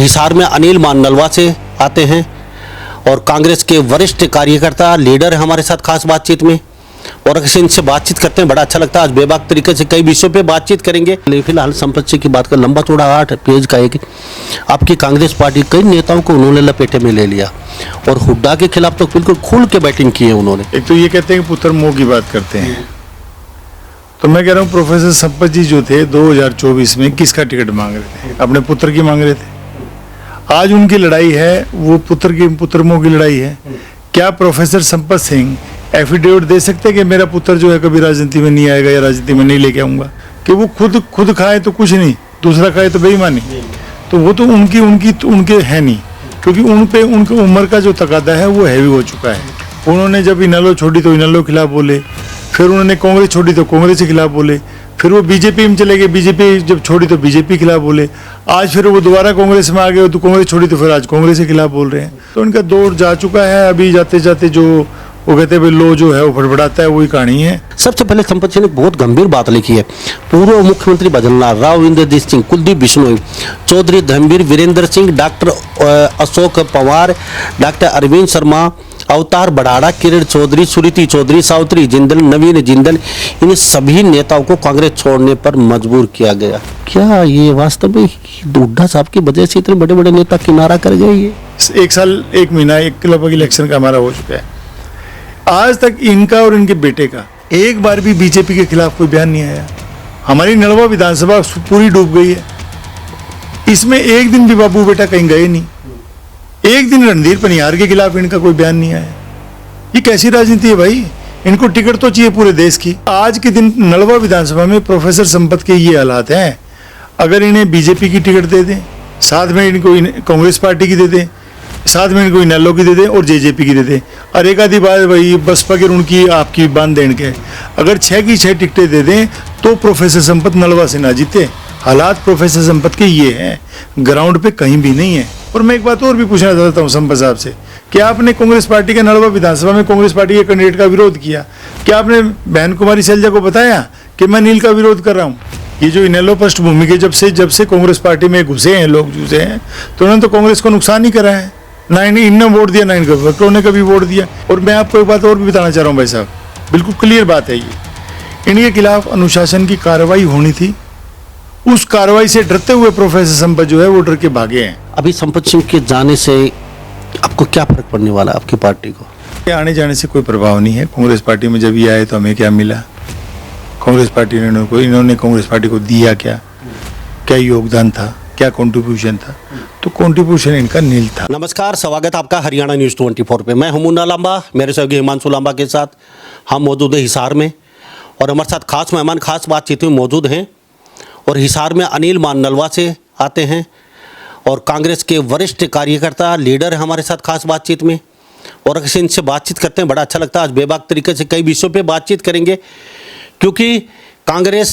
हिसार में अनिल माननलवा से आते हैं और कांग्रेस के वरिष्ठ कार्यकर्ता लीडर है हमारे साथ खास बातचीत में। और अगर इनसे बातचीत करते हैं बड़ा अच्छा लगता है। आज बेबाक तरीके से कई विषयों पे बातचीत करेंगे। फिलहाल संपत्ति की बात कर, लंबा चौड़ा 8 पेज का एक आपकी कांग्रेस पार्टी कई नेताओं को उन्होंने लपेटे में ले लिया और हुड्डा के खिलाफ तो बिल्कुल खुल के बैटिंग की है उन्होंने। एक तो ये कहते हैं कि पुत्र मोह की बात करते हैं, तो मैं कह रहा हूँ प्रोफेसर संपत जी जो थे 2024 में किसका टिकट मांग रहे थे? अपने पुत्र की मांग रहे थे। आज उनकी लड़ाई है वो पुत्र मोह की लड़ाई है। क्या प्रोफेसर संपत सिंह एफिडेविट दे सकते हैं कि मेरा पुत्र जो है कभी राजनीति में नहीं आएगा या राजनीति में नहीं लेके आऊंगा? कि वो खुद खाए तो कुछ नहीं, दूसरा खाए तो बेईमानी। तो वो तो उनके है नहीं, क्योंकि उनकी उम्र का जो तकादा है वो हैवी हो चुका है। उन्होंने जब इनेलो छोड़ी तो इनेलो खिलाफ बोले, फिर उन्होंने कांग्रेस छोड़ी तो कांग्रेस के खिलाफ बोले, फिर वो बीजेपी में चले गए, बीजेपी जब छोड़ी तो बीजेपी के खिलाफ बोले, आज फिर वो दोबारा कांग्रेस में आ गए तो कांग्रेस छोड़ी तो फिर आज कांग्रेस के खिलाफ बोल रहे हैं। तो इनका दौर जा चुका है। अभी जाते जाते जो वो कहते हैं लो जो है वो फड़फड़ाता है, वही कहानी है। सबसे पहले संपत जी ने बहुत गंभीर बात लिखी है। पूर्व मुख्यमंत्री भजनलाल राव, इंद्रजीत सिंह, कुलदीप बिश्नोई, चौधरी धर्मवीर वीरेंद्र सिंह, डॉक्टर अशोक पवार, डॉक्टर अरविंद शर्मा, अवतार बड़ाड़ा, किरण चौधरी, सुरीति चौधरी, सावित्री जिंदल, नवीन जिंदल, इन सभी नेताओं को कांग्रेस छोड़ने पर मजबूर किया गया। क्या ये वास्तव में हुड्डा साहब की वजह से इतने बड़े बड़े नेता किनारा कर गए? ये 1 साल 1 महीना लगभग इलेक्शन का हमारा हो चुका है। आज तक इनका और इनके बेटे का एक बार भी बीजेपी के खिलाफ कोई बयान नहीं आया। हमारी नलवा विधानसभा पूरी डूब गई है, इसमें एक दिन भी बाबू बेटा कहीं गए नहीं। एक दिन रणधीर पनियार के खिलाफ इनका कोई बयान नहीं आया। ये कैसी राजनीति है भाई? इनको टिकट तो चाहिए पूरे देश की। आज के दिन नलवा विधानसभा में प्रोफेसर संपत के ये हालात हैं। अगर इन्हें बीजेपी की टिकट दे दें, साथ में इनको कांग्रेस पार्टी की दे दें, साथ में इनको इनेलो की दे दें और जेजेपी की दे दें, और एक आधी बात भाई बसपा की उनकी आपकी बांध देने के, अगर 6 की 6 टिकटें दे दें तो प्रोफेसर संपत नलवा से ना जीते। हालात प्रोफेसर संपत के ये हैं, ग्राउंड पे कहीं भी नहीं है। और मैं एक बात और भी पूछना चाहता हूँ संपत साहब से कि आपने कांग्रेस पार्टी के नलवा विधानसभा में कांग्रेस पार्टी के कैंडिडेट का विरोध किया, क्या आपने बहन कुमारी सैलजा को बताया कि मैं नील का विरोध कर रहा हूँ? ये जो इनेलो पृष्ठभूमि के जब से कांग्रेस पार्टी में घुसे हैं लोग घुसे हैं, तो उन्होंने तो कांग्रेस को नुकसान ही करा है। ना इनने वोट दिया, ना इनके वक्तों ने कभी वोट दिया। और मैं आपको एक बात और भी बताना चाह रहा हूँ भाई साहब, बिल्कुल क्लियर बात है ये, इनके खिलाफ अनुशासन की कार्रवाई होनी थी। उस कार्रवाई से डरते हुए प्रोफेसर संपत जो है वो डर के भागे हैं। अभी संपत सिंह के जाने से आपको क्या फर्क पड़ने वाला है आपकी पार्टी को? आने जाने से कोई प्रभाव नहीं है। कांग्रेस पार्टी में जब ये आए तो हमें क्या मिला? कांग्रेस पार्टी ने इन्होंने कांग्रेस पार्टी को दिया क्या योगदान था, क्या कंट्रीब्यूशन था? तो कंट्रीब्यूशन इनका नील था। नमस्कार, स्वागत आपका हरियाणा न्यूज़ 24 पे। मैं हूं मुन्ना लांबा, मेरे सहयोगी हिमांशु लांबा के साथ हम मौजूद हैं हिसार में और हमारे साथ खास मेहमान खास बातचीत में मौजूद हैं। और हिसार में अनिल माननलवा से आते हैं और कांग्रेस के वरिष्ठ कार्यकर्ता लीडर है हमारे साथ खास बातचीत में। और अगर इनसे बातचीत करते हैं बड़ा अच्छा लगता है। आज बेबाक तरीके से कई विषयों पे बातचीत करेंगे, क्योंकि कांग्रेस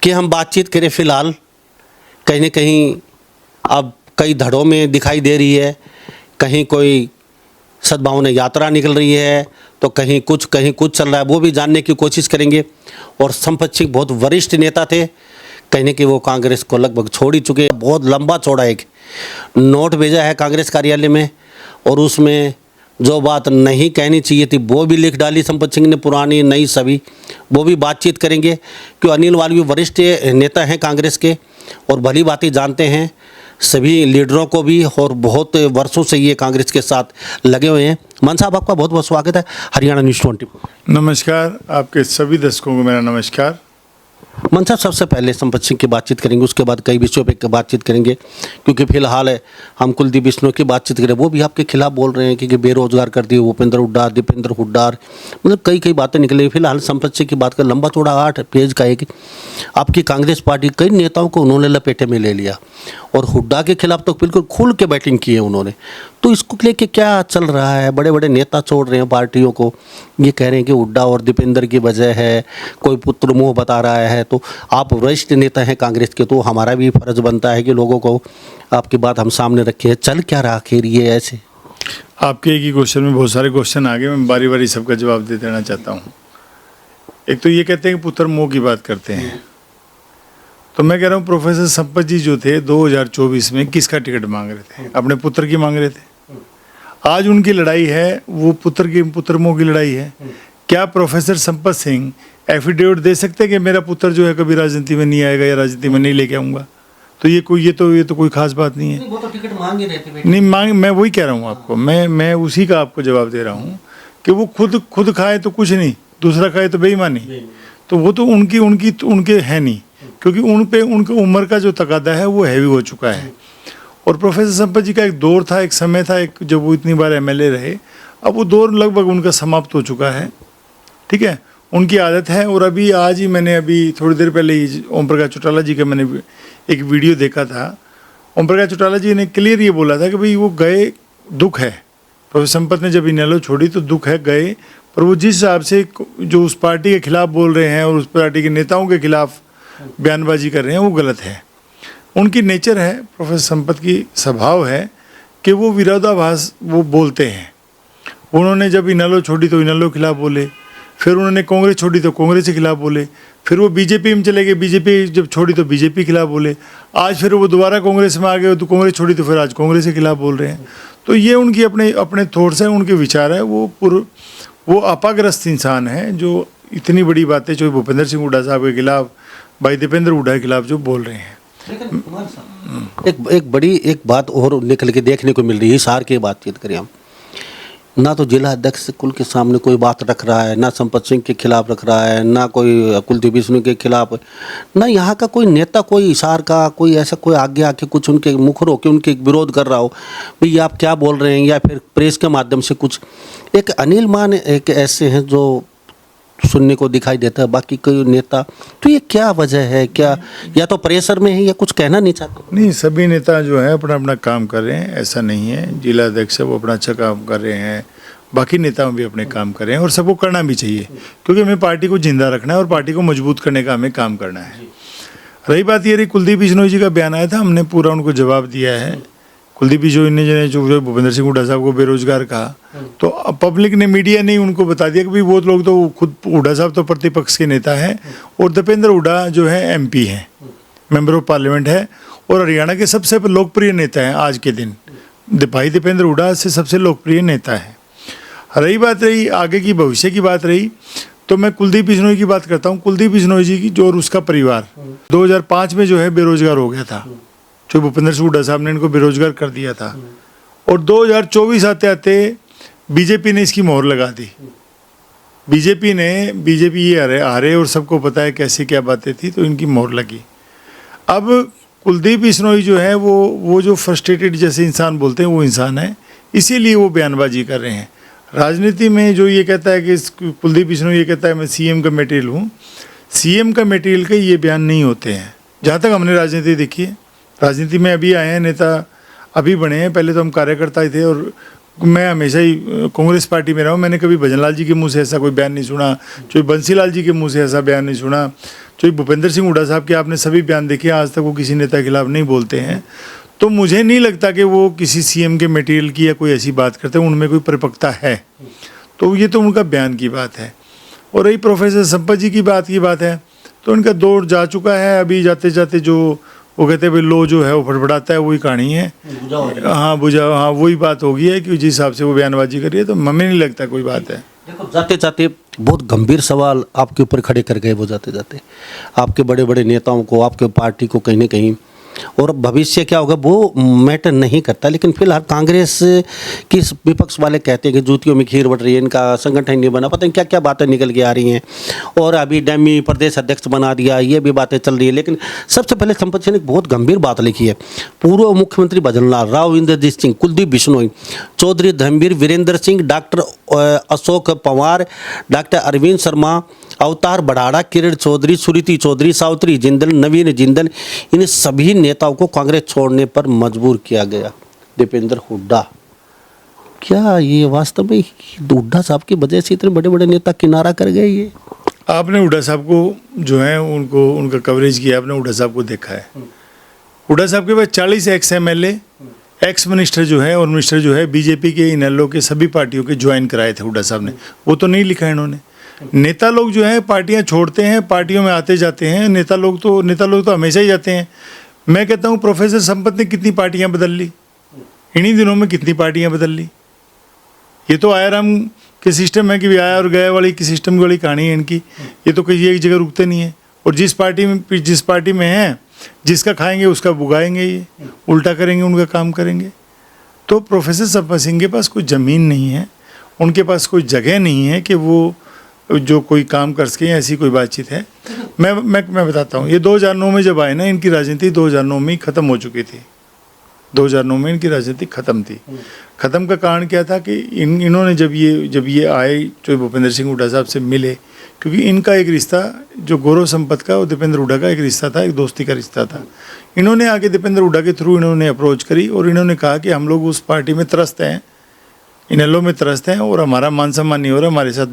की हम बातचीत करें फिलहाल कहीं न कहीं अब कई धड़ों में दिखाई दे रही है। कहीं कोई सद्भावना यात्रा निकल रही है तो कहीं कुछ चल रहा है, वो भी जानने की कोशिश करेंगे। और संपत सिंह बहुत वरिष्ठ नेता थे, कहने कि वो कांग्रेस को लगभग छोड़ ही चुके। बहुत लंबा चौड़ा एक नोट भेजा है कांग्रेस कार्यालय में और उसमें जो बात नहीं कहनी चाहिए थी वो भी लिख डाली संपत सिंह ने, पुरानी नई सभी, वो भी बातचीत करेंगे। क्यों अनिल वाल भी वरिष्ठ नेता हैं कांग्रेस के और भली बातें जानते हैं सभी लीडरों को भी, और बहुत वर्षों से ये कांग्रेस के साथ लगे हुए हैं। मान साहब, आपका बहुत बहुत स्वागत है हरियाणा न्यूज़ 24। नमस्कार, आपके सभी दर्शकों को मेरा नमस्कार। मन साहब, सबसे पहले संपत सिंह की बातचीत करेंगे, उसके बाद कई विषयों पे बातचीत करेंगे, क्योंकि फिलहाल हम कुलदीप बिश्नोई की बातचीत करें, वो भी आपके खिलाफ बोल रहे हैं कि बेरोजगार कर दिए भूपेंद्र हुड्डा, दीपेंद्र हुड्डा, मतलब कई बातें निकली। फिलहाल संपत सिंह की बात कर, लंबा चौड़ा 8 पेज का एक आपकी कांग्रेस पार्टी कई नेताओं को उन्होंने लपेटे में ले लिया और हुड्डा के खिलाफ तो बिल्कुल खुल के बैटिंग की है उन्होंने। तो इसको लेके क्या चल रहा है? बड़े बड़े नेता छोड़ रहे हैं पार्टियों को, ये कह रहे हैं कि हुड्डा और दीपेंद्र की वजह है, कोई पुत्र मोह बता रहा है। तो आप वरिष्ठ नेता हैं कांग्रेस के, तो हमारा भी फर्ज बनता है कि लोगों को आपकी बात हम सामने रखें। चल क्या रहा आखिर ये ऐसे? आपके एक ही क्वेश्चन में बहुत सारे क्वेश्चन आ गए, मैं बारी बारी सबका जवाब दे देना चाहता हूँ। एक तो ये कहते हैं कि पुत्र मोह की बात करते हैं, तो मैं कह रहा हूँ प्रोफेसर संपत जी जो थे 2024 में किसका टिकट मांग रहे थे? अपने पुत्र की मांग रहे थे। आज उनकी लड़ाई है वो पुत्रमों की लड़ाई है। क्या प्रोफेसर संपत सिंह एफिडेविट दे सकते हैं कि मेरा पुत्र जो है कभी राजनीति में नहीं आएगा या राजनीति में नहीं लेके आऊँगा? तो ये कोई खास बात नहीं है। वो तो टिकट मांग ही रहे थे। नहीं मांग, मैं वही कह रहा हूँ आपको, मैं उसी का आपको जवाब दे रहा हूँ कि वो खुद खाए तो कुछ नहीं, दूसरा खाए तो बेईमानी। तो वो तो उनके है नहीं, क्योंकि उनकी उम्र का जो तकादा है वो हैवी हो चुका है। और प्रोफेसर संपत जी का एक दौर था, एक समय था, जब वो इतनी बार एमएलए रहे। अब वो दौर लगभग उनका समाप्त हो चुका है, ठीक है। उनकी आदत है। और आज ही मैंने थोड़ी देर पहले ही ओम प्रकाश चौटाला जी का मैंने एक वीडियो देखा था। ओम प्रकाश चौटाला जी ने क्लियर ये बोला था कि भाई वो गए, दुख है, प्रोफेसर संपत ने जब इनेलो छोड़ी तो दुख है, गए, पर वो जिस हिसाब से जो उस पार्टी के खिलाफ बोल रहे हैं और उस पार्टी के नेताओं के खिलाफ बयानबाजी कर रहे हैं वो गलत है। उनकी नेचर है, प्रोफेसर संपत की स्वभाव है कि वो विरोधाभास वो बोलते हैं। उन्होंने जब इनेलो छोड़ी तो इनेलो के खिलाफ बोले, फिर उन्होंने कांग्रेस छोड़ी तो कांग्रेस के खिलाफ बोले, फिर वो बीजेपी में चले गए, बीजेपी जब छोड़ी तो बीजेपी के खिलाफ बोले, आज फिर वो दोबारा कांग्रेस में आ गए तो कांग्रेस छोड़ी तो फिर आज कांग्रेस के खिलाफ बोल रहे हैं। तो ये उनकी अपने थॉट्स हैं, उनके विचार है। वो अपाग्रस्त इंसान है जो इतनी बड़ी बातें जो भूपेंद्र सिंह हुड्डा साहब के खिलाफ, भाई दीपेंद्र हुड्डा के खिलाफ जो बोल रहे हैं। एक बात और निकल के देखने को मिल रही है। हिसार की बातचीत करें हम, ना तो जिला अध्यक्ष कुल के सामने कोई बात रख रहा है, ना संपत सिंह के खिलाफ रख रहा है, ना कोई कुलदीप बिश्नोई के खिलाफ, ना यहाँ का कोई नेता, कोई हिसार का कोई ऐसा कोई आगे आके कुछ उनके मुखर होकर उनके विरोध कर रहा हो, भाई आप क्या बोल रहे हैं, या फिर प्रेस के माध्यम से कुछ। एक अनिल मान एक ऐसे हैं जो सुनने को दिखाई देता है, बाकी कोई नेता। तो ये क्या वजह है? क्या या तो प्रेशर में है या कुछ कहना नहीं चाहते? नहीं, सभी नेता जो है अपना काम कर रहे हैं, ऐसा नहीं है। जिला अध्यक्ष वो अपना अच्छा काम कर रहे हैं, बाकी नेताओं भी अपने काम कर रहे हैं और सबको करना भी चाहिए, क्योंकि हमें पार्टी को जिंदा रखना है और पार्टी को मजबूत करने का हमें काम करना है। रही बात ये रही कुलदीप बिश्नोई जी का बयान आया था, हमने पूरा उनको जवाब दिया है। कुलदीप बिश्नोई ने जो भूपेंद्र सिंह हुड्डा साहब को बेरोजगार कहा, तो पब्लिक ने, मीडिया ने उनको बता दिया कि भाई वो लोग तो खुद, हुड्डा साहब तो प्रतिपक्ष के नेता हैं और दीपेंद्र हुड्डा जो है एमपी हैं, मेंबर ऑफ पार्लियामेंट है और हरियाणा के सबसे लोकप्रिय नेता हैं आज के दिन। भाई दीपेंद्र हुड्डा से सबसे लोकप्रिय नेता है। रही बात रही आगे की भविष्य की बात रही, तो मैं कुलदीप बिश्नोई की बात करता हूँ। कुलदीप बिश्नोई जी की जो और उसका परिवार 2005 में जो है बेरोजगार हो गया था, जो भूपेंद्र सिंह हुड्डा साहब ने इनको बेरोजगार कर दिया था। और 2024 आते आते बीजेपी ने इसकी मोहर लगा दी। बीजेपी ये हारे और सबको पता है कैसे क्या बातें थी, तो इनकी मोहर लगी। अब कुलदीप बिश्नोई जो है वो जो फ्रस्ट्रेटेड जैसे इंसान बोलते हैं वो इंसान है, इसीलिए वो बयानबाजी कर रहे हैं। राजनीति में जो ये कहता है कि कुलदीप बिश्नोई ये कहता है मैं सीएम का मटेरियल हूँ, सीएम का मटेरियल के ये बयान नहीं होते हैं। जहाँ तक हमने राजनीति देखी है, राजनीति में अभी आए हैं नेता, अभी बने हैं, पहले तो हम कार्यकर्ता ही थे। और मैं हमेशा ही कांग्रेस पार्टी में रहा हूँ, मैंने कभी भजनलाल जी के मुंह से ऐसा कोई बयान नहीं सुना, जो बंसीलाल जी के मुंह से ऐसा बयान नहीं सुना, जो भूपेंद्र सिंह हुड्डा साहब के आपने सभी बयान देखे, आज तक वो किसी नेता के खिलाफ नहीं बोलते हैं। तो मुझे नहीं लगता कि वो किसी सीएम के मटेरियल की या कोई ऐसी बात करते हैं, उनमें कोई परिपक्वता है। तो ये तो उनका बयान की बात है। और रही प्रोफेसर संपत जी की बात है, तो उनका दौर जा चुका है। अभी जाते जाते जो वो कहते हैं भाई लो जो है वो फटफटाता है, वही कहानी है। हाँ वही बात होगी है कि जिस हिसाब से वो बयानबाजी करी है, तो हमें नहीं लगता कोई बात है। देखो जाते जाते बहुत गंभीर सवाल आपके ऊपर खड़े कर गए वो, जाते जाते आपके बड़े बड़े नेताओं को, आपके पार्टी को कहीं ना कहीं, और भविष्य क्या होगा वो मैटर नहीं करता। लेकिन फिलहाल कांग्रेस की विपक्ष वाले कहते हैं कि जूतियों में खीर बट रही है, इनका संगठन नहीं बना, पता नहीं क्या क्या बातें निकल के आ रही हैं, और अभी डमी प्रदेश अध्यक्ष बना दिया, ये भी बातें चल रही है। लेकिन सबसे पहले संपत सिंह ने बहुत गंभीर बात लिखी है। पूर्व मुख्यमंत्री भजनलाल, राव इंद्रजीत सिंह, कुलदीप बिश्नोई, चौधरी धर्मवीर वीरेंद्र सिंह, डॉक्टर अशोक पवार, डॉक्टर अरविंद शर्मा, अवतार बड़ाड़ा, किरण चौधरी, सुरीति चौधरी, सावित्री जिंदल, नवीन जिंदल, इन सभी नेताओं को कांग्रेस छोड़ने पर मजबूर किया गया। दीपेंद्र हुड्डा, क्या ये वास्तव में हुड्डा साहब की वजह से इतने बड़े बड़े नेता किनारा कर गए? ये आपने हुड्डा साहब को जो है उनका कवरेज किया, आपने हुड्डा साहब को देखा है। हुड्डा साहब के पास 40 एक्स एमएलए, एक्स मिनिस्टर जो है और मिनिस्टर जो है बीजेपी के, इनेलो के, सभी पार्टियों के ज्वाइन कराए थे हुड्डा साहब ने। वो तो नहीं लिखा है इन्होंने, नेता लोग जो है पार्टियां छोड़ते हैं, पार्टियों में आते जाते हैं। नेता लोग तो हमेशा ही जाते हैं। मैं कहता हूं प्रोफेसर संपत ने कितनी पार्टियां बदल ली, इन्हीं दिनों में कितनी पार्टियां बदल ली। ये तो आयाराम के सिस्टम है कि आया और गया वाली की सिस्टम वाली कहानी है इनकी। ये तो किसी एक जगह रुकते नहीं है, और जिस पार्टी में है, जिसका खाएंगे उसका बुगाएंगे, ये उल्टा करेंगे, उनका काम करेंगे। तो प्रोफेसर संपत सिंह के पास कोई ज़मीन नहीं है, उनके पास कोई जगह नहीं है कि वो जो कोई काम कर सके, ऐसी कोई बातचीत है। मैं बताता हूँ, ये 2009 में जब आए ना, इनकी राजनीति 2009 में ही ख़त्म हो चुकी थी। 2009 में इनकी राजनीति ख़त्म थी। ख़त्म का कारण क्या था कि इन्होंने जब ये आए, जो भूपेंद्र सिंह हुड्डा साहब से मिले, क्योंकि इनका एक रिश्ता जो गौरव संपत का और दीपेंद्र हुड्डा का एक रिश्ता था, एक दोस्ती का रिश्ता था। इन्होंने आके दीपेंद्र हुड्डा के थ्रू इन्होंने अप्रोच करी और इन्होंने कहा कि हम लोग उस पार्टी में त्रस्त हैं, इनेलो में त्रस्त हैं, और हमारा मान सम्मान नहीं हो रहा, हमारे साथ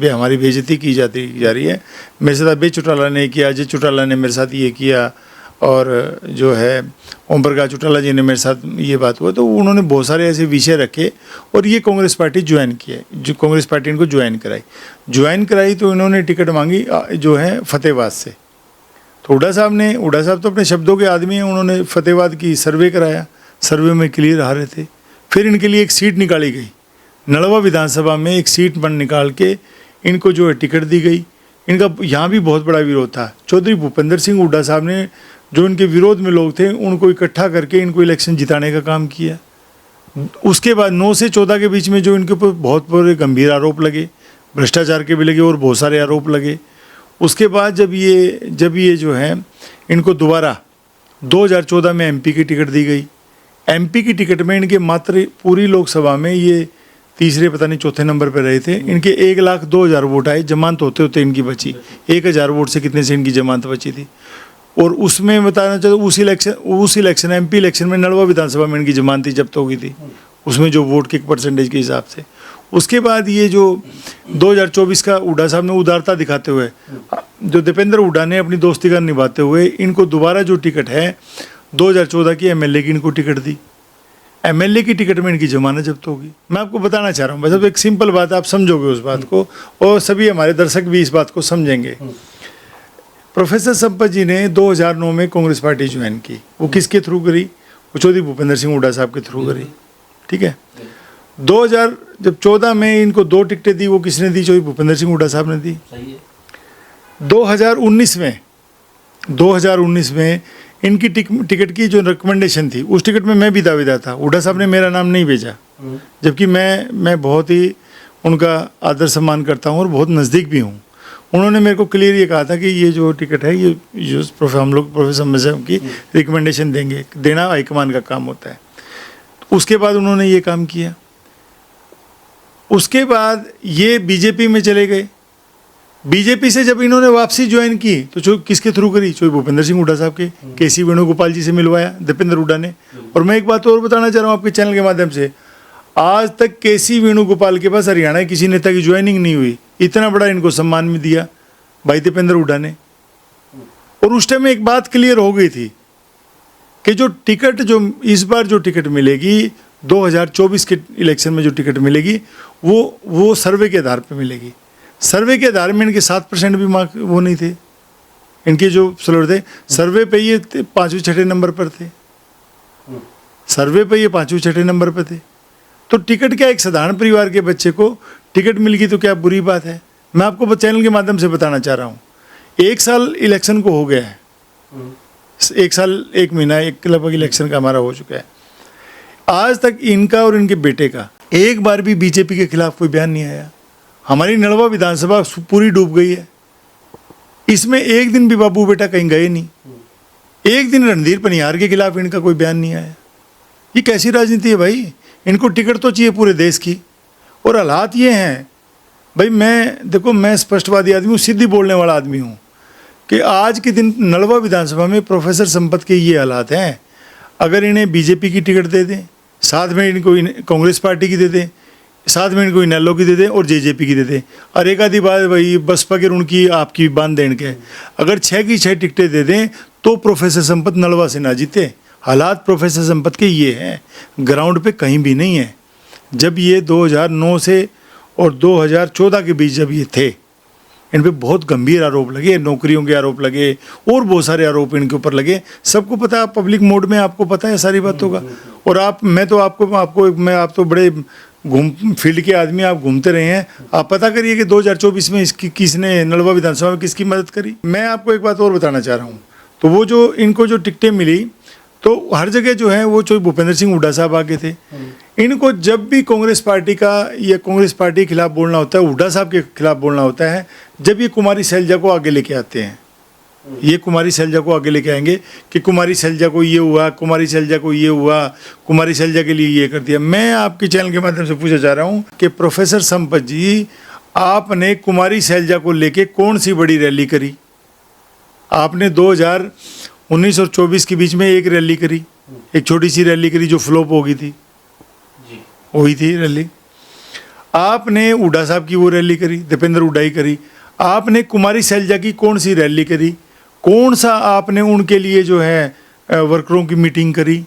हमारी बेइज्जती की जा रही है। मेरे साथ अभय चौटाला ने किया, अजय चौटाला ने मेरे साथ ये किया, और जो है ओम प्रकाश चौटाला जी ने मेरे साथ ये बात हुआ। तो उन्होंने बहुत सारे ऐसे विषय रखे और ये कांग्रेस पार्टी ज्वाइन किया, जो कांग्रेस पार्टी इनको ज्वाइन कराई। तो इन्होंने टिकट मांगी जो है फतेहाबाद से। तो हुड्डा साहब तो अपने शब्दों के आदमी हैं, उन्होंने फतेहाबाद की सर्वे कराया, सर्वे में क्लियर आ रहे थे। फिर इनके लिए एक सीट निकाली गई, नलवा विधानसभा में एक सीट निकाल के इनको जो है टिकट दी गई। इनका यहाँ भी बहुत बड़ा विरोध था। चौधरी भूपेंद्र सिंह हुड्डा साहब ने, जो इनके विरोध में लोग थे, उनको इकट्ठा करके इनको इलेक्शन जिताने का काम किया। उसके बाद 9 से 14 के बीच में जो इनके ऊपर बहुत बड़े गंभीर आरोप लगे, भ्रष्टाचार के भी लगे और बहुत सारे आरोप लगे। उसके बाद जब ये जो है इनको दोबारा 2014 में एमपी की टिकट दी गई। एमपी की टिकट में इनके मात्र पूरी लोकसभा में ये तीसरे पता नहीं चौथे नंबर पर रहे थे। इनके 1,02,000 वोट आए, जमानत होते इनकी बची 1,000 वोट से कितने से इनकी जमानत बची थी। और उसमें बताना चाहता हूँ, उस इलेक्शन एमपी इलेक्शन में नलवा विधानसभा में इनकी जमानती जब्त हो गई थी, उसमें जो वोट के परसेंटेज के हिसाब से। उसके बाद ये जो 2024 का हुड्डा साहब ने उदारता दिखाते हुए, जो दीपेंद्र हुड्डा ने अपनी दोस्ती का निभाते हुए, इनको दोबारा जो टिकट है 2014 की एमएलए की इनको टिकट दी। एमएलए की टिकट में इनकी जमानत जब्त होगी। मैं आपको बताना चाह रहा हूँ, मतलब एक सिंपल बात, आप समझोगे उस बात को, और सभी हमारे दर्शक भी इस बात को समझेंगे। प्रोफेसर संपत जी ने 2009 में कांग्रेस पार्टी ज्वाइन की। वो किसके थ्रू करी? वो चौधरी भूपेंद्र सिंह हुड्डा साहब के थ्रू करी। ठीक है। 2014 में इनको 2 टिकटें दी, वो किसने दी? चौधरी भूपेंद्र सिंह हुड्डा साहब ने दी। 2019 में इनकी टिकट की जो रिकमेंडेशन थी, उस टिकट में मैं भी दावेदार था। हुड्डा साहब ने मेरा नाम नहीं भेजा, जबकि मैं बहुत ही उनका आदर सम्मान करता हूँ और बहुत नज़दीक भी हूँ। उन्होंने मेरे को क्लियर ये कहा था कि ये जो टिकट है, ये जो हम लोग प्रोफेसर साहब की रिकमेंडेशन देना हाईकमान का काम होता है। उसके बाद उन्होंने ये काम किया। उसके बाद ये बीजेपी में चले गए। बीजेपी से जब इन्होंने वापसी ज्वाइन की तो जो किसके थ्रू करी? चौधरी भूपेंद्र सिंह हुड्डा साहब के, केसी वेणुगोपाल जी से मिलवाया दीपेंद्र हुड्डा ने। और मैं एक बात और बताना चाह रहा हूँ आपके चैनल के माध्यम से, आज तक केसी वेणुगोपाल के पास हरियाणा के किसी नेता की ज्वाइनिंग नहीं हुई। इतना बड़ा इनको सम्मान भी दिया भाई दीपेंद्र हुड्डा ने। और उस टाइम में एक बात क्लियर हो गई थी कि जो इस बार जो टिकट मिलेगी, 2024 के इलेक्शन में जो टिकट मिलेगी, वो सर्वे के आधार पर मिलेगी। सर्वे के आधार में इनके 7% भी मार्क वो नहीं थे, इनके जो स्लोर थे। सर्वे पे ये 5वें-6ठे नंबर पर थे, सर्वे पे ये 5वें-6ठे नंबर पर थे। तो टिकट क्या, एक साधारण परिवार के बच्चे को टिकट मिल गई तो क्या बुरी बात है? मैं आपको चैनल के माध्यम से बताना चाह रहा हूँ, 1 साल इलेक्शन को हो गया है, 1 साल 1 महीना लगभग इलेक्शन का हमारा हो चुका है। आज तक इनका और इनके बेटे का एक बार भी बीजेपी के खिलाफ कोई बयान नहीं आया। हमारी नलवा विधानसभा पूरी डूब गई है, इसमें एक दिन भी बाबू बेटा कहीं गए नहीं। एक दिन रणधीर पनियार के खिलाफ इनका कोई बयान नहीं आया। ये कैसी राजनीति है भाई? इनको टिकट तो चाहिए पूरे देश की। और हालात ये हैं भाई, मैं स्पष्टवादी आदमी हूँ, सीधी बोलने वाला आदमी हूँ, कि आज के दिन नलवा विधानसभा में प्रोफेसर संपत के ये हालात हैं। अगर इन्हें बीजेपी की टिकट दे दें, साथ में इनको कांग्रेस पार्टी की दे दें, साथ में इनको इनेलो की दे दें और जेजेपी की दे दें, और एक आधी बात भाई बसपा के ऋण की आपकी बांध देने के, अगर 6 की 6 टिकटें दे दें तो प्रोफेसर संपत नलवा से ना जीते। हालात प्रोफेसर संपत के ये हैं, ग्राउंड पे कहीं भी नहीं है। जब ये 2009 से और 2014 के बीच जब ये थे, इन पे बहुत गंभीर आरोप लगे, नौकरियों के आरोप लगे और बहुत सारे आरोप इनके ऊपर लगे। सबको पता है, पब्लिक मोड में आपको पता है सारी बातों का। और आप आप तो बड़े घूम फील्ड के आदमी, आप घूमते रहे हैं, आप पता करिए कि 2024 में इसकी किसने नलवा विधानसभा में किसकी मदद करी। मैं आपको एक बात और बताना चाह रहा हूँ, तो वो जो इनको जो टिकटें मिली तो हर जगह जो है वो जो भूपेंद्र सिंह हुड्डा साहब आगे थे। इनको जब भी कांग्रेस पार्टी का या कांग्रेस पार्टी के खिलाफ बोलना होता है, हुड्डा साहब के खिलाफ बोलना होता है, जब ये कुमारी शैलजा को आगे लेके आते हैं, ये कुमारी शैलजा को आगे लेके आएंगे कि कुमारी शैलजा को ये हुआ, कुमारी शैलजा को ये हुआ, कुमारी शैलजा के लिए ये कर दिया। मैं आपके चैनल के माध्यम से पूछना चाह रहा हूँ कि प्रोफेसर संपत जी, आपने कुमारी शैलजा को लेके कौन सी बड़ी रैली करी? आपने 2019 और 24 के बीच में एक रैली करी, एक छोटी सी रैली करी जो फ्लॉप हो गई थी, वही थी रैली। आपने हुड्डा साहब की वो रैली करी, दीपेंद्र हुड्डा ही करी। आपने कुमारी शैलजा की कौन सी रैली करी? कौन सा आपने उनके लिए जो है वर्करों की मीटिंग करी?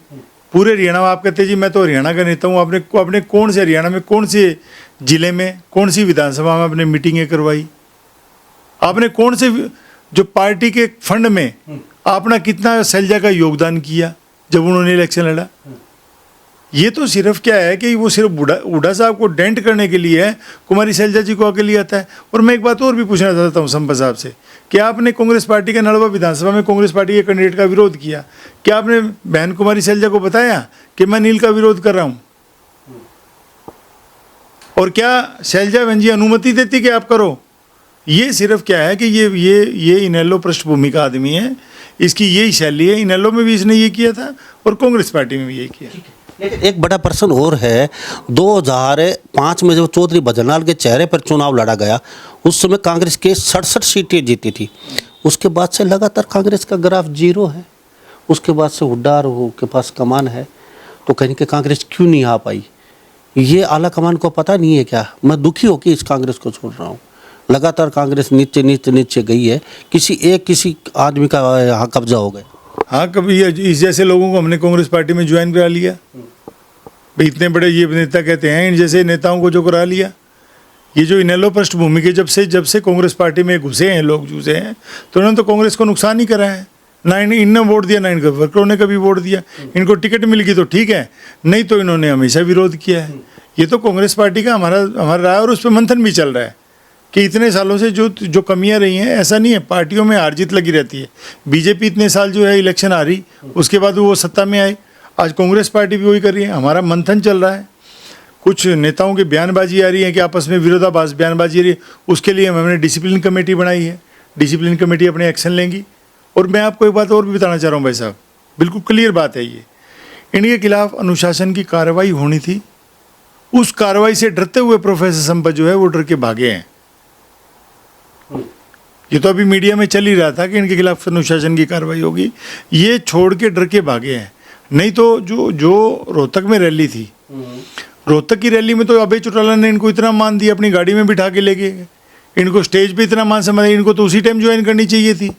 पूरे हरियाणा में आप कहते जी मैं तो हरियाणा का नेता हूँ, आपने कौन से हरियाणा में, कौन से जिले में, कौन सी विधानसभा में आपने मीटिंगें करवाई? आपने कौन से जो पार्टी के फंड में आपने कितना शैलजा का योगदान किया जब उन्होंने इलेक्शन लड़ा? ये तो सिर्फ क्या है कि वो सिर्फ हुड्डा साहब को डेंट करने के लिए है, कुमारी शैलजा जी को आगे ले आता है। और मैं एक बात और भी पूछना चाहता हूँ संपत साहब से कि आपने कांग्रेस पार्टी के नलवा विधानसभा में कांग्रेस पार्टी के कैंडिडेट का विरोध किया, क्या आपने बहन कुमारी शैलजा को बताया कि मैं नील का विरोध कर रहा हूँ? और क्या शैलजा बहन जी अनुमति देती कि आप करो? ये सिर्फ क्या है कि ये इनेलो पृष्ठभूमि का आदमी है, इसकी यही शैली है। इनेलो में भी इसने ये किया था और कांग्रेस पार्टी में भी यही किया। लेकिन एक बड़ा प्रश्न और है, 2005 में जब चौधरी भजनलाल के चेहरे पर चुनाव लड़ा गया, उस समय कांग्रेस के 67 सीटें जीती थी। उसके बाद से लगातार कांग्रेस का ग्राफ जीरो है। उसके बाद से हुड्डा के पास कमान है, तो कहीं कि कांग्रेस क्यों नहीं आ पाई? ये आला कमान को पता नहीं है क्या? मैं दुखी होकर इस कांग्रेस को छोड़ रहा हूँ। लगातार कांग्रेस नीचे गई है, किसी आदमी का यहाँ कब्जा हो गया। हाँ, कभी इस जैसे लोगों को हमने कांग्रेस पार्टी में ज्वाइन करा लिया भाई, इतने बड़े ये नेता कहते हैं, इन जैसे नेताओं को जो करा लिया। ये जो इनेलो पृष्ठभूमि के जब से कांग्रेस पार्टी में घुसे हैं लोग, घुसे हैं, तो उन्होंने तो कांग्रेस को नुकसान ही करा है। ना इनने वोट दिया, ना इनके वर्करों ने कभी वोट दिया। इनको टिकट मिल गई तो ठीक है, नहीं तो इन्होंने हमेशा विरोध किया है। ये तो कांग्रेस पार्टी का हमारा रहा है और उस पर मंथन भी चल रहा है कि इतने सालों से जो कमियां रही हैं। ऐसा नहीं है, पार्टियों में हार जीत लगी रहती है। बीजेपी इतने साल जो है इलेक्शन हारी, उसके बाद वो सत्ता में आए। आज कांग्रेस पार्टी भी वही कर रही है। हमारा मंथन चल रहा है, कुछ नेताओं की बयानबाजी आ रही है कि आपस में विरोधाभास बयानबाजी आ रही है। उसके लिए हमने डिसिप्लिन कमेटी बनाई है, डिसिप्लिन कमेटी अपने एक्शन लेंगी। और मैं आपको एक बात और भी बताना चाह रहा हूँ भाई साहब, बिल्कुल क्लियर बात है ये, इनके खिलाफ अनुशासन की कार्रवाई होनी थी। उस कार्रवाई से डरते हुए प्रोफेसर संपत जो है वो डर के भागे हैं। ये तो अभी मीडिया में चल ही रहा था कि इनके खिलाफ अनुशासन की कार्रवाई होगी, ये छोड़ के डर के भागे हैं। नहीं तो जो रोहतक में रैली थी, रोहतक की रैली में तो अभय चौटाला ने इनको इतना मान दिया, अपनी गाड़ी में बिठा के ले गए, इनको स्टेज पे इतना मान सम्मान, इनको तो उसी टाइम ज्वाइन करनी चाहिए थी।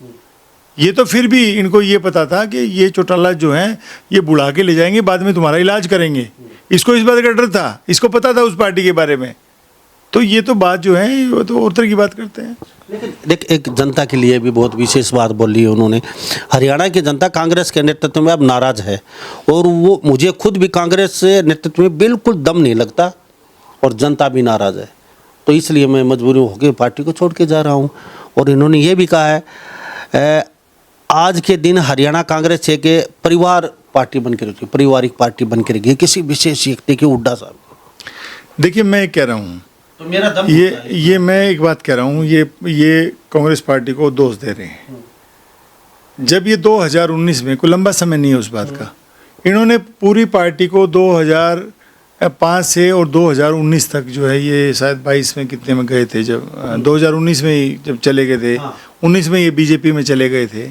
ये तो फिर भी इनको ये पता था कि ये चौटाला जो हैं ये बुढ़ा के ले जाएंगे, बाद में तुम्हारा इलाज करेंगे। इसको इस बात का डर था, इसको पता था उस पार्टी के बारे में। तो ये तो बात जो है वो तो और तरह की बात करते हैं। लेकिन एक जनता के लिए भी बहुत विशेष बात बोली है उन्होंने। हरियाणा की जनता कांग्रेस के नेतृत्व में अब नाराज है, और वो मुझे खुद भी कांग्रेस से नेतृत्व में बिल्कुल दम नहीं लगता, और जनता भी नाराज है। तो इसलिए मैं मजबूरी होकर पार्टी को छोड़ के जा रहा हूँ। और इन्होंने ये भी कहा है आज के दिन हरियाणा कांग्रेस एक परिवार पार्टी बन के रखी, पारिवारिक पार्टी बन के रखी किसी विशेष व्यक्ति के हुड्डा साहब। देखिए मैं कह रहा हूँ, तो मेरा दम ये मैं एक बात कह रहा हूँ, ये कांग्रेस पार्टी को दोष दे रहे हैं। जब ये 2019 में, कोई लंबा समय नहीं है उस बात का, इन्होंने पूरी पार्टी को 2005 से और 2019 तक जो है, ये शायद 22 में कितने में गए थे, जब 2019 में ही जब चले गए थे, 19 में ये बीजेपी में चले गए थे,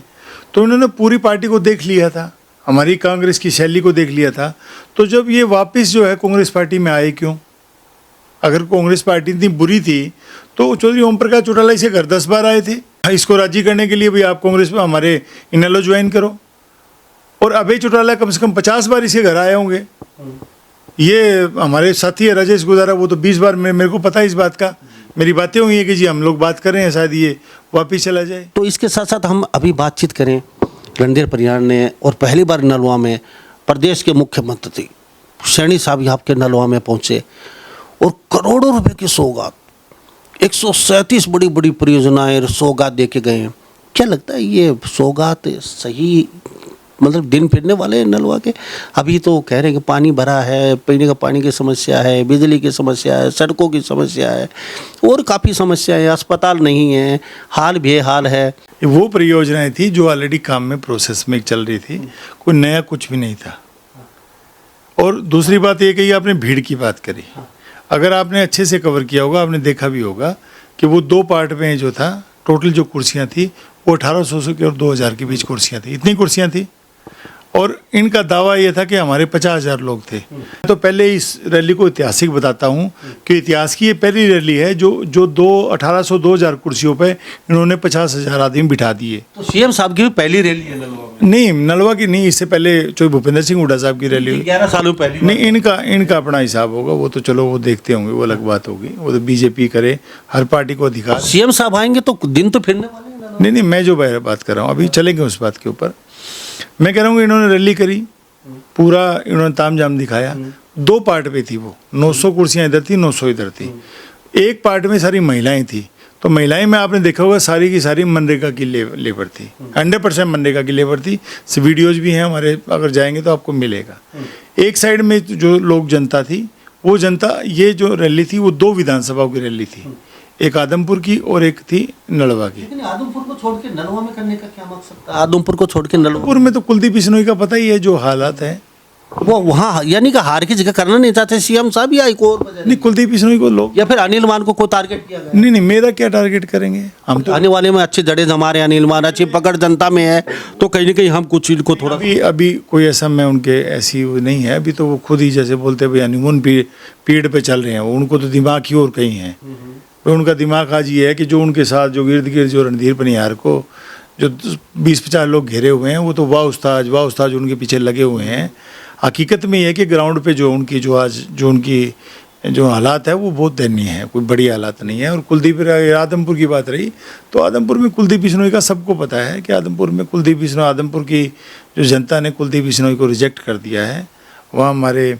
तो इन्होंने पूरी पार्टी को देख लिया था, हमारी कांग्रेस की शैली को देख लिया था। तो जब ये वापस जो है कांग्रेस पार्टी में आए क्यों? अगर कांग्रेस पार्टी इतनी बुरी थी तो चौधरी ओम प्रकाश चौटाला इसे घर 10 बार आए थे इसको राजी करने के लिए, भाई आप कांग्रेस में हमारे इनेलो ज्वाइन करो। और अभय चौटाला कम से कम 50 बार इसके घर आए होंगे। ये हमारे साथी है राजेश गुजारा, वो तो 20 बार, मेरे को पता है इस बात का मेरी बातें हुई हैं कि जी हम लोग बात कर रहे हैं, शायद ये वापिस चला जाए। तो इसके साथ साथ हम अभी बातचीत करें रणधीर परियार ने, और पहली बार नलवा में प्रदेश के मुख्यमंत्री सैनी साहब यहाँ के नलवा में पहुँचे और करोड़ों रुपए की सौगात, 137 बड़ी बड़ी परियोजनाएं सौगात दे के गए हैं। क्या लगता है ये सौगात सही, मतलब दिन फिरने वाले हैं नलवा के? अभी तो कह रहे हैं कि पानी भरा है, पीने का पानी की समस्या है, बिजली की समस्या है, सड़कों की समस्या है और काफ़ी समस्याएं, अस्पताल नहीं है, हाल बेहाल है। वो परियोजनाएं थी जो ऑलरेडी काम में प्रोसेस में चल रही थी, कोई नया कुछ भी नहीं था। और दूसरी बात ये कही आपने भीड़ की बात करी, अगर आपने अच्छे से कवर किया होगा, आपने देखा भी होगा कि वो 2 पार्ट में जो था, टोटल जो कुर्सियां थी वो 1800 की और 2000 के बीच कुर्सियां थी, इतनी कुर्सियां थी। और इनका दावा ये था कि हमारे 50,000 लोग थे। तो पहले इस रैली को ऐतिहासिक बताता हूँ कि इतिहास की ये पहली रैली है जो 1800-2000 कुर्सियों पे इन्होंने 50,000 आदमी बिठा दिए। तो सीएम साहब की भी पहली रैली है नलवा में? नहीं, नलवा की नहीं, इससे पहले जो भूपेंद्र सिंह हुड्डा साहब की रैली हुई, 11 सालों पहले। नहीं, इनका अपना हिसाब होगा, वो तो चलो वो देखते होंगे, वो अलग बात होगी, वो तो बीजेपी करे, हर पार्टी को अधिकार। सीएम साहब आएंगे तो दिन तो फिरने वाले हैं नलवा। नहीं, मैं जो बात कर रहा हूँ, अभी चलेंगे उस बात के ऊपर। मैं कह रहा हूँ कि इन्होंने रैली करी, पूरा इन्होंने तामझाम दिखाया। 2 पार्ट पे थी वो, 900 कुर्सियाँ इधर थी, 900 इधर थी। एक पार्ट में सारी महिलाएं थी, तो महिलाएं में आपने देखा होगा सारी की सारी मनरेगा की लेबर थी, 100% मनरेगा की लेबर थी। वीडियोज भी हैं हमारे, अगर जाएंगे तो आपको मिलेगा। एक साइड में जो लोग जनता थी, वो जनता, ये जो रैली थी वो 2 विधानसभाओं की रैली थी, एक आदमपुर की और एक थी नलवा की। लेकिन आदमपुर को छोड़ के नलवा में करने का क्या मकसद था? आदमपुर को छोड़ के नलवा आदमपुर में तो कुलदीप बिश्नोई का पता ही है जो हालात है, वो वहाँ यानी कि हार की जगह करना नहीं चाहते सीएम साहब, या एक और वजह? नहीं, कुलदीप बिश्नोई को लोग, या फिर अनिल मान को कोई टारगेट किया गया? नहीं, मेरा क्या टारगेट करेंगे हम तो। आने वाले में अच्छे जड़े जमा रहे अनिल मान, अच्छी पकड़ जनता में है, तो कहीं ना कहीं हम कुछ इनको थोड़ा अभी कोई ऐसा मैं उनके ऐसी वो नहीं है। अभी तो वो खुद ही जैसे बोलते हैं भाई हनीमून पीरियड पे चल रहे हैं, उनको तो दिमाग ही और कहीं है। तो उनका दिमाग आज ये है कि जो उनके साथ जो इर्द गिर्द जो रणधीर परियार को जो 20-50 लोग घेरे हुए हैं, वो तो वाह उस्ताद उनके पीछे लगे हुए हैं। हकीकत में ये है कि ग्राउंड पे जो उनकी जो हालात है वो बहुत दयनीय है, कोई बड़ी हालात नहीं है। और कुलदीप, आदमपुर की बात रही तो आदमपुर में कुलदीप बिश्नोई का सबको पता है कि आदमपुर में कुलदीप बिश्नोई, आदमपुर की जो जनता ने कुलदीप बिश्नोई को रिजेक्ट कर दिया है। वहाँ हमारे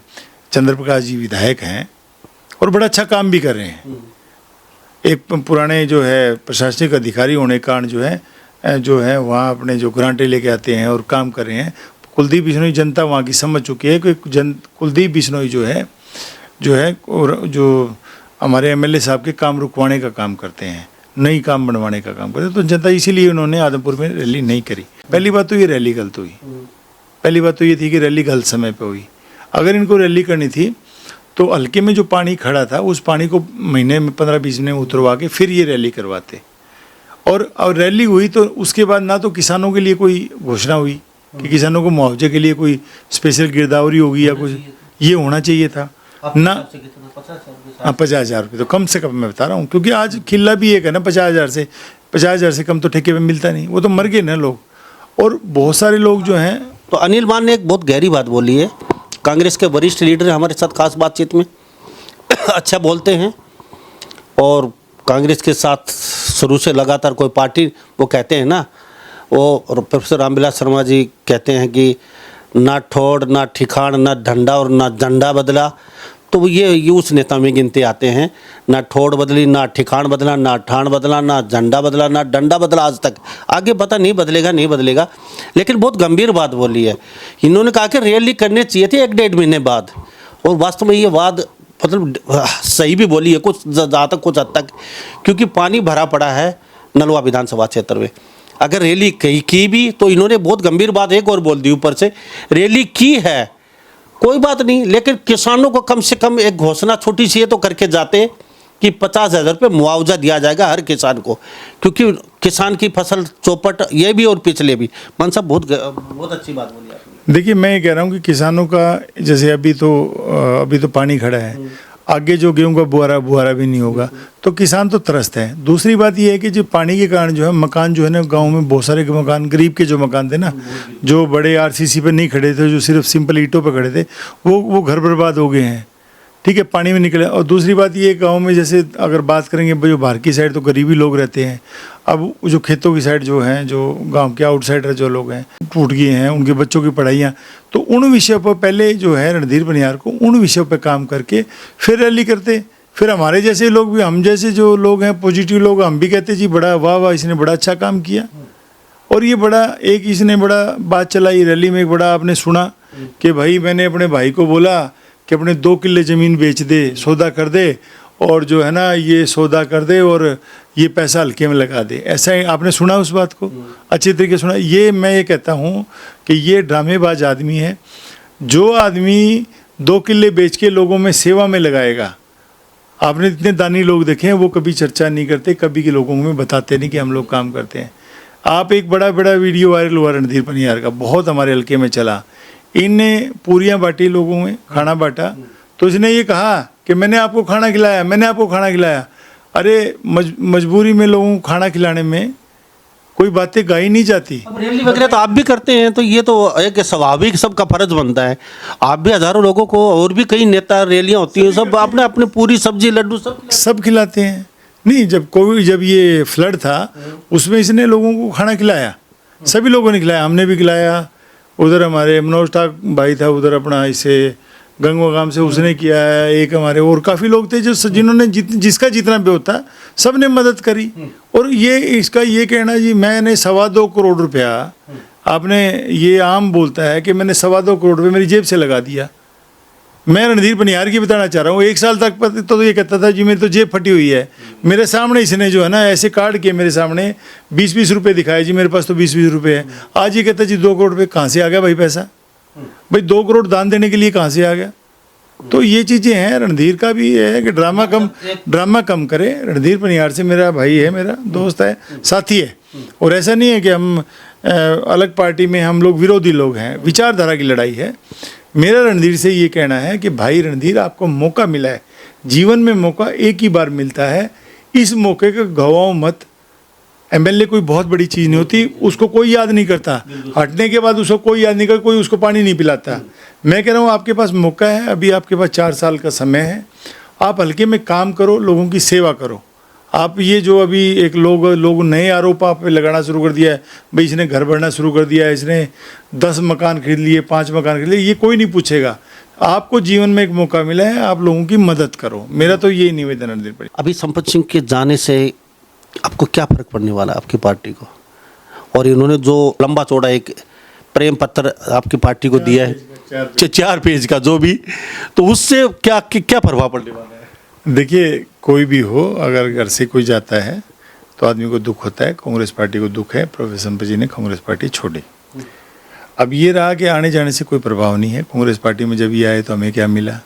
चंद्र प्रकाश जी विधायक हैं और बड़ा अच्छा काम भी कर रहे हैं। एक पुराने जो है प्रशासनिक अधिकारी होने के कारण जो है वहाँ अपने जो ग्रांटें लेके आते हैं और काम कर रहे हैं। कुलदीप बिश्नोई जनता वहाँ की समझ चुकी है कि कुलदीप बिश्नोई जो है और जो हमारे एमएलए साहब के काम रुकवाने का काम करते हैं, नई काम बनवाने का काम करते हैं। तो जनता इसीलिए उन्होंने आदमपुर में रैली नहीं करी। पहली बात तो ये रैली गलत हुई, पहली बात तो ये थी कि रैली गलत समय पे हुई। अगर इनको रैली करनी थी तो हल्के में जो पानी खड़ा था उस पानी को महीने में 15-20 दिन में उतरवा के फिर ये रैली करवाते। और रैली हुई तो उसके बाद ना तो किसानों के लिए कोई घोषणा हुई कि किसानों को मुआवजे के लिए कोई स्पेशल गिरदावरी होगी या कुछ, ये होना चाहिए था ना। हाँ, 50,000 रुपये तो कम से कम मैं बता रहा हूँ, क्योंकि आज किला भी एक है ना, 50,000 से कम तो ठेके पे मिलता नहीं, वो तो मर गए ना लोग। और बहुत सारे लोग जो हैं, तो अनिल मान ने एक बहुत गहरी बात बोली है। कांग्रेस के वरिष्ठ लीडर हमारे साथ खास बातचीत में अच्छा बोलते हैं और कांग्रेस के साथ शुरू से लगातार कोई पार्टी, वो कहते हैं ना, वो प्रोफेसर रामविलास शर्मा जी कहते हैं कि ना ठोड़ ना ठिकाण ना डंडा और ना झंडा बदला। तो ये उस नेता में गिनते आते हैं, ना ठोड़ बदली, ना ठिकाण बदला, ना ठाण बदला, ना झंडा बदला, ना डंडा बदला आज तक। आगे पता नहीं बदलेगा। लेकिन बहुत गंभीर बात बोली है इन्होंने, कहा कि रैली करनी चाहिए थी 1-1.5 महीने बाद। और वास्तव में ये बात मतलब सही भी बोली है कुछ ज़्यादा तक, कुछ हद तक, क्योंकि पानी भरा पड़ा है नलवा विधानसभा क्षेत्र में। अगर रैली की भी तो इन्होंने बहुत गंभीर बात एक और बोल दी ऊपर से, रैली की है कोई बात नहीं, लेकिन किसानों को कम से कम एक घोषणा छोटी सी है तो करके जाते कि 50,000 रुपये मुआवजा दिया जाएगा हर किसान को, क्योंकि किसान की फसल चौपट ये भी और पिछले भी। मन साहब बहुत अच्छी बात बोली आपने। देखिए, मैं ये कह रहा हूँ कि किसानों का जैसे अभी तो पानी खड़ा है, आगे जो गेहूं का बुआरा भी नहीं होगा तो किसान तो त्रस्त है। दूसरी बात ये है कि जो पानी के कारण जो है मकान जो है ना, गांव में बहुत सारे मकान, गरीब के जो मकान थे ना, जो बड़े आरसीसी पे नहीं खड़े थे, जो सिर्फ सिंपल ईंटों पे खड़े थे, वो घर बर्बाद हो गए हैं। ठीक है, पानी में निकले। और दूसरी बात ये, गांव में जैसे अगर बात करेंगे जो बाहर की साइड तो गरीबी लोग रहते हैं, अब जो खेतों की साइड जो हैं, जो गांव के आउटसाइडर जो लोग हैं, टूट गए हैं, उनके बच्चों की पढ़ाइयाँ, तो उन विषयों पर पहले जो है रणधीर बनियार को उन विषयों पर काम करके फिर रैली करते। फिर हमारे जैसे लोग भी, हम जैसे जो लोग हैं पॉजिटिव लोग, हम भी कहते जी बड़ा वाह वाह इसने बड़ा अच्छा काम किया। और ये बड़ा एक इसने बड़ा बात चलाई रैली में, एक बड़ा आपने सुना कि भाई मैंने अपने भाई को बोला कि अपने 2 किले ज़मीन बेच दे, सौदा कर दे, और जो है ना ये सौदा कर दे और ये पैसा हल्के में लगा दे। ऐसा ही आपने सुना उस बात को? अच्छी तरीके सुना। ये मैं ये कहता हूँ कि ये ड्रामेबाज आदमी है। जो आदमी 2 किले बेच के लोगों में सेवा में लगाएगा, आपने इतने दानी लोग देखे हैं, वो कभी चर्चा नहीं करते, कभी के लोगों में बताते नहीं कि हम लोग काम करते हैं। आप एक बड़ा वीडियो वायरल हुआ रणधीर बनियार का, बहुत हमारे हल्के में चला। इनने पूरियां बांटी, लोगों में खाना बांटा, तो इसने ये कहा कि मैंने आपको खाना खिलाया, मैंने आपको खाना खिलाया। अरे मजबूरी में लोगों को खाना खिलाने में कोई बातें गाई नहीं जाती। अब रैली वगैरह तो आप भी करते हैं, तो ये तो एक स्वाभाविक सबका फर्ज बनता है। आप भी हजारों लोगों को, और भी कई नेता रैलियां होती हैं, सब अपने अपने पूरी सब्जी लड्डू सब खिलाते हैं। नहीं, जब ये फ्लड था उसमें इसने लोगों को खाना खिलाया, सभी लोगों ने खिलाया, हमने भी खिलाया। उधर हमारे मनोज ठाक भाई था, उधर अपना इसे गंगवा से उसने किया है। एक हमारे और काफ़ी लोग थे जो जिन्होंने जिसका जितना भी होता सब ने मदद करी। और ये इसका ये कहना जी मैंने 2.25 करोड़ रुपया, आपने ये आम बोलता है कि मैंने 2.25 करोड़ रुपये मेरी जेब से लगा दिया। मैं रणधीर बनियार की बताना चाह रहा हूँ, 1 साल तक तो ये कहता था जी मेरी तो जेब फटी हुई है। मेरे सामने इसने जो है ना ऐसे काट के मेरे सामने 20-20 रुपये दिखाए, जी मेरे पास तो 20-20 रुपये है। आज ये कहता जी 2 करोड़ रुपये कहाँ से आ गया भाई पैसा? भाई 2 करोड़ दान देने के लिए कहाँ से आ गया? तो ये चीज़ें हैं। रणधीर का भी ये है कि ड्रामा कम करे। रणधीर बनियार से मेरा भाई है, मेरा दोस्त है, साथी है। और ऐसा नहीं है कि हम अलग पार्टी में हम लोग विरोधी लोग हैं, विचारधारा की लड़ाई है। मेरा रणधीर से ये कहना है कि भाई रणधीर, आपको मौका मिला है, जीवन में मौका एक ही बार मिलता है, इस मौके को गवाओ मत। एमएलए कोई बहुत बड़ी चीज़ नहीं होती, उसको कोई याद नहीं करता, हटने के बाद उसको कोई याद नहीं करता, कोई उसको पानी नहीं पिलाता। मैं कह रहा हूँ आपके पास मौका है, अभी आपके पास 4 साल का समय है, आप हल्के में काम करो, लोगों की सेवा करो। आप ये जो अभी एक लोग नए आरोप आप पे लगाना शुरू कर दिया है, भाई इसने घर भरना शुरू कर दिया है, इसने 10 मकान खरीद लिए, 5 मकान खरीद लिए, ये कोई नहीं पूछेगा। आपको जीवन में एक मौका मिला है, आप लोगों की मदद करो। मेरा तो ये निवेदन रणधीर भाई। अभी संपत सिंह के जाने से आपको क्या फर्क पड़ने वाला है आपकी पार्टी को? और इन्होंने जो लंबा चौड़ा एक प्रेम पत्र आपकी पार्टी को दिया है, 4 पेज का जो भी, तो उससे क्या प्रभाव पड़ने वाला है? देखिए, कोई भी हो, अगर घर से कोई जाता है तो आदमी को दुख होता है। कांग्रेस पार्टी को दुख है, प्रोफेसर संपत जी ने कांग्रेस पार्टी छोड़ी। अब ये रहा कि आने जाने से कोई प्रभाव नहीं है। कांग्रेस पार्टी में जब ये आए तो हमें क्या मिला?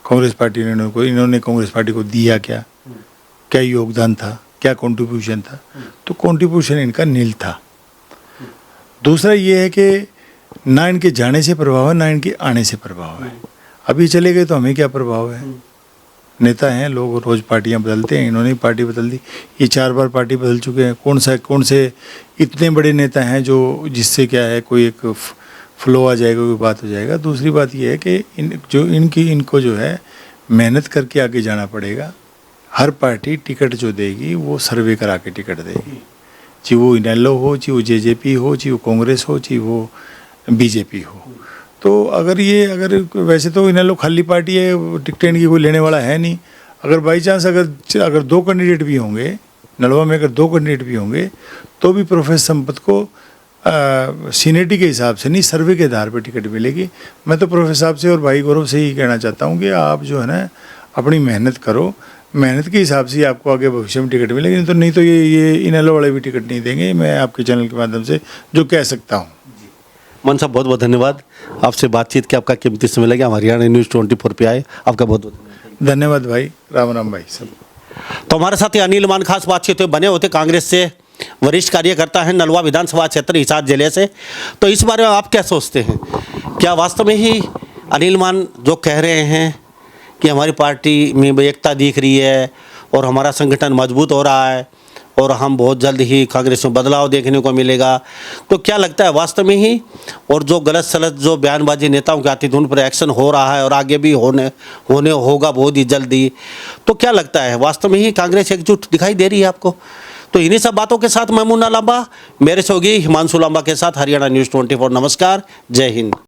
कांग्रेस पार्टी ने इन्होंने कांग्रेस पार्टी को दिया क्या? क्या योगदान था, क्या कंट्रीब्यूशन था? तो कंट्रीब्यूशन इनका नील था। दूसरा ये है कि ना इनके जाने से प्रभाव है, ना इनके आने से प्रभाव है। अभी चले गए तो हमें क्या प्रभाव है? नेता हैं, लोग रोज़ पार्टियां बदलते हैं, इन्होंने पार्टी बदल दी, ये 4 बार पार्टी बदल चुके हैं। कौन से इतने बड़े नेता हैं जो जिससे क्या है कोई एक फ्लो आ जाएगा, कोई बात हो जाएगा। दूसरी बात ये है कि इनको जो है मेहनत करके आगे जाना पड़ेगा। हर पार्टी टिकट जो देगी वो सर्वे करा के टिकट देगी, चाहे वो इनेलो हो, चाहे वो जेजेपी हो, चाहे वो कांग्रेस हो, चाहे वो बीजेपी हो। तो अगर वैसे तो इनेलो खाली पार्टी है, टिकट इनकी कोई लेने वाला है नहीं। अगर बाई चांस अगर 2 कैंडिडेट भी होंगे नलवा में, अगर 2 कैंडिडेट भी होंगे तो भी प्रोफेसर संपत को सीनियरिटी के हिसाब से नहीं, सर्वे के आधार पर टिकट मिलेगी। मैं तो प्रोफेसर साहब से और भाई गौरव से ही कहना चाहता हूँ कि आप जो है ना अपनी मेहनत करो, मेहनत के हिसाब से आपको आगे भविष्य में टिकट मिलेगी। नहीं तो ये इनेलो वाले भी टिकट नहीं देंगे। मैं आपके चैनल के माध्यम से जो कह सकता हूँ। मन साहब, बहुत बहुत धन्यवाद, आपसे बातचीत के आपका कीमती समय लगे, हम हरियाणा न्यूज़ 24 पे आए, आपका बहुत बहुत धन्यवाद भाई। राम राम भाई सब। तो हमारे साथ ही अनिल मान खास बातचीत बने होते, कांग्रेस से वरिष्ठ कार्यकर्ता हैं, नलवा विधानसभा क्षेत्र हिसार जिले से। तो इस बारे में आप क्या सोचते हैं? क्या वास्तव में ही अनिल मान जो कह रहे हैं कि हमारी पार्टी में एकता दिख रही है और हमारा संगठन मजबूत हो रहा है और हम बहुत जल्द ही कांग्रेस में बदलाव देखने को मिलेगा। तो क्या लगता है वास्तव में ही, और जो गलत सलत जो बयानबाजी नेताओं की आती थी उन पर एक्शन हो रहा है और आगे भी होने होगा बहुत ही जल्दी, तो क्या लगता है वास्तव में ही कांग्रेस एकजुट दिखाई दे रही है आपको? तो इन्हीं सब बातों के साथ मैं मुन्ना लांबा, मेरे सहयोगी हिमांशु लांबा के साथ हरियाणा न्यूज़ 24। नमस्कार, जय हिंद।